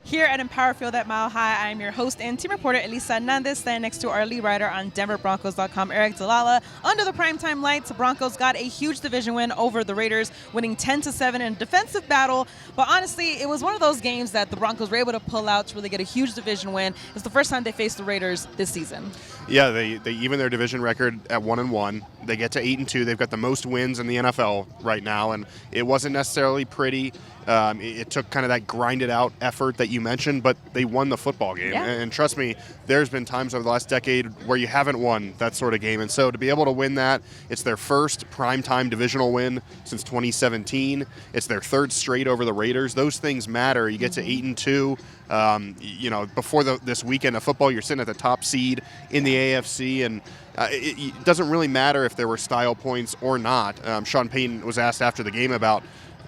Here at Empower Field at Mile High, I am your host and team reporter, Elisa Hernandez, standing next to our lead writer on DenverBroncos.com, Aric DiLalla. Under the primetime lights, the Broncos got a huge division win over the Raiders, winning 10-7 in a defensive battle. But honestly, it was one of those games that the Broncos were able to pull out to really get a huge division win. It's the first time they faced the Raiders this season. Yeah, they even their division record at 1-1. They get to 8-2. They've got the most wins in the NFL right now, and it wasn't necessarily pretty. It took kind of that grinded out effort that you mentioned, but they won the football game. Yeah. And trust me, there's been times over the last decade where you haven't won that sort of game. And so to be able to win that, it's their first primetime divisional win since 2017. It's their third straight over the Raiders. Those things matter. You get to 8-2. Before this weekend of football, you're sitting at the top seed in the AFC, and it doesn't really matter if there were style points or not. Sean Payton was asked after the game about,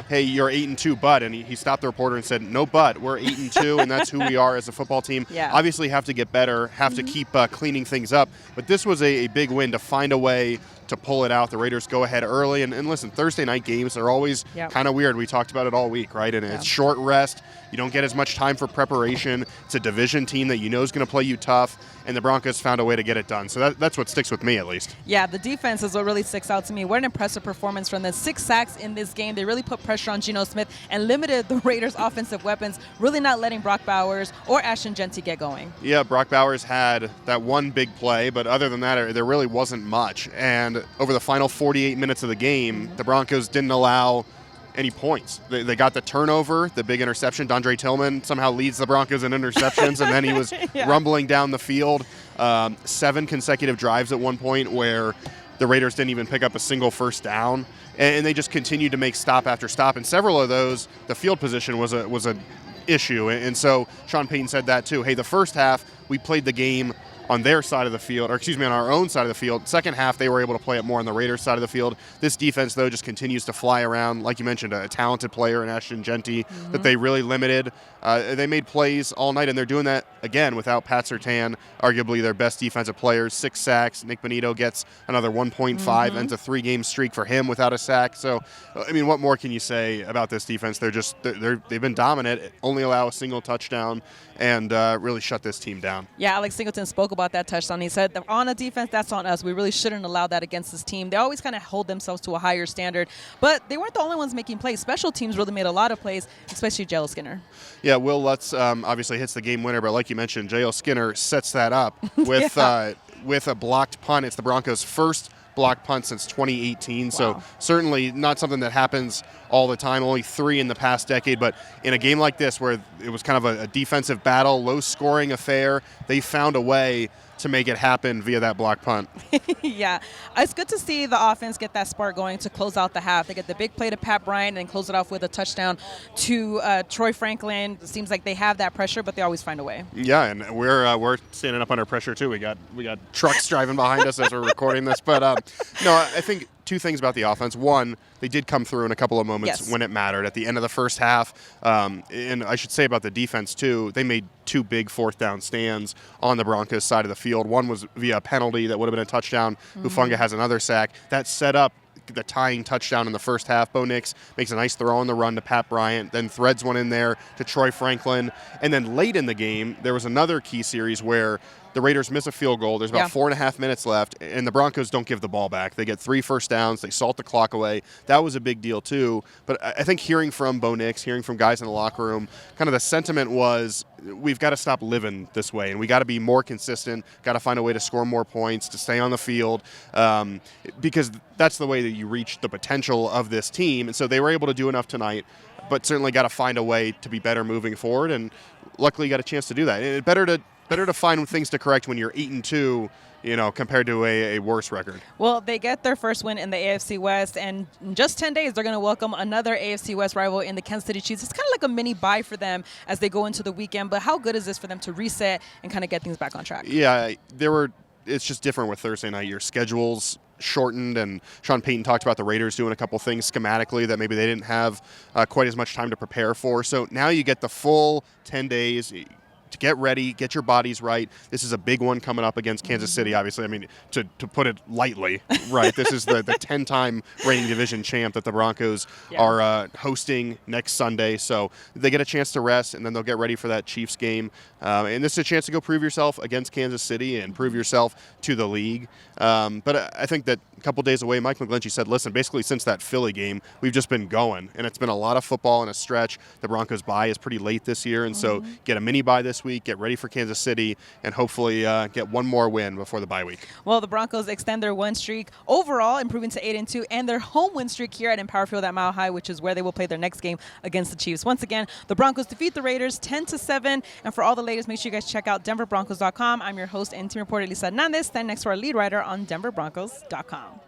hey, you're 8-2, but, and he stopped the reporter and said, no, but, we're 8-2, and that's who we are as a football team. Yeah. Obviously have to get better, have to keep cleaning things up, but this was a big win to find a way to pull it out. The Raiders go ahead early, and listen, Thursday night games are always kind of weird. We talked about it all week, right? And it's short rest. You don't get as much time for preparation. It's a division team that you know is going to play you tough, and the Broncos found a way to get it done. So that's what sticks with me, at least. Yeah, the defense is what really sticks out to me. What an impressive performance from the 6 sacks in this game. They really put pressure on Geno Smith and limited the Raiders' offensive weapons, really not letting Brock Bowers or Ashton Jeanty get going. Yeah, Brock Bowers had that one big play, but other than that, there really wasn't much. And over the final 48 minutes of the game, the Broncos didn't allow any points. They got the turnover, the big interception. Dondre Tillman somehow leads the Broncos in interceptions, and then he was rumbling down the field. 7 consecutive drives at one point where the Raiders didn't even pick up a single first down, and they just continued to make stop after stop. And several of those, the field position was an issue. And so Sean Payton said that too. Hey, the first half, we played the game on their side of the field, on our own side of the field. Second half, they were able to play it more on the Raiders' side of the field. This defense, though, just continues to fly around. Like you mentioned, a talented player in Ashton Jeanty that they really limited. They made plays all night, and they're doing that, again, without Pat Surtain, arguably their best defensive players. 6 sacks. Nick Bonito gets another 1.5, ends a 3-game streak for him without a sack. So, I mean, what more can you say about this defense? They've been dominant, only allow a single touchdown, and really shut this team down. Yeah, Alex Singleton spoke about that touchdown. He said, on a defense, that's on us. We really shouldn't allow that against this team. They always kind of hold themselves to a higher standard, but they weren't the only ones making plays. Special teams really made a lot of plays, especially J.L. Skinner. Yeah, Will Lutz obviously hits the game winner, but like you mentioned, J.L. Skinner sets that up with with a blocked punt. It's the Broncos' first blocked punt since 2018, Wow. so certainly not something that happens all the time, only 3 in the past decade, but in a game like this where it was kind of a defensive battle, low-scoring affair, they found a way to make it happen via that block punt. Yeah, it's good to see the offense get that spark going to close out the half. They get the big play to Pat Bryant and close it off with a touchdown to Troy Franklin. It seems like they have that pressure, but they always find a way. Yeah, and we're standing up under pressure too. We got trucks driving behind us as we're recording this, but no, I think 2 things about the offense. One, they did come through in a couple of moments when it mattered at the end of the first half. And I should say about the defense, too, they made 2 big 4th down stands on the Broncos side of the field. One was via a penalty that would have been a touchdown. Hufanga has another sack. That set up the tying touchdown in the first half. Bo Nix makes a nice throw on the run to Pat Bryant, then threads one in there to Troy Franklin. And then late in the game, there was another key series where the Raiders miss a field goal. There's about 4.5 minutes left, and the Broncos don't give the ball back. They get 3 first downs. They salt the clock away. That was a big deal, too. But I think hearing from Bo Nix, hearing from guys in the locker room, kind of the sentiment was we've got to stop living this way, and we got to be more consistent, got to find a way to score more points, to stay on the field, because that's the way that you reach the potential of this team. And so they were able to do enough tonight, but certainly got to find a way to be better moving forward, and luckily got a chance to do that. And better to find things to correct when you're 8-2, compared to a worse record. Well, they get their first win in the AFC West, and in just 10 days, they're going to welcome another AFC West rival in the Kansas City Chiefs. It's kind of like a mini bye for them as they go into the weekend, but how good is this for them to reset and kind of get things back on track? Yeah, it's just different with Thursday night. Your schedule's shortened, and Sean Payton talked about the Raiders doing a couple things schematically that maybe they didn't have quite as much time to prepare for. So now you get the full 10 days. to get ready, get your bodies right. This is a big one coming up against Kansas City, obviously. I mean, to put it lightly, right? This is the 10-time reigning division champ that the Broncos are hosting next Sunday. So they get a chance to rest, and then they'll get ready for that Chiefs game. And this is a chance to go prove yourself against Kansas City and prove yourself to the league. But I think that a couple days away, Mike McGlinchey said, listen, basically since that Philly game, we've just been going. And it's been a lot of football in a stretch. The Broncos bye is pretty late this year. And so get a mini bye this week, get ready for Kansas City, and hopefully get one more win before the bye week. Well, the Broncos extend their win streak overall, improving to 8-2, and their home win streak here at Empower Field at Mile High, which is where they will play their next game against the Chiefs. Once again, the Broncos defeat the Raiders 10-7. And for all the latest, make sure you guys check out DenverBroncos.com. I'm your host and team reporter, Elisa Hernandez, standing next to our lead writer on DenverBroncos.com.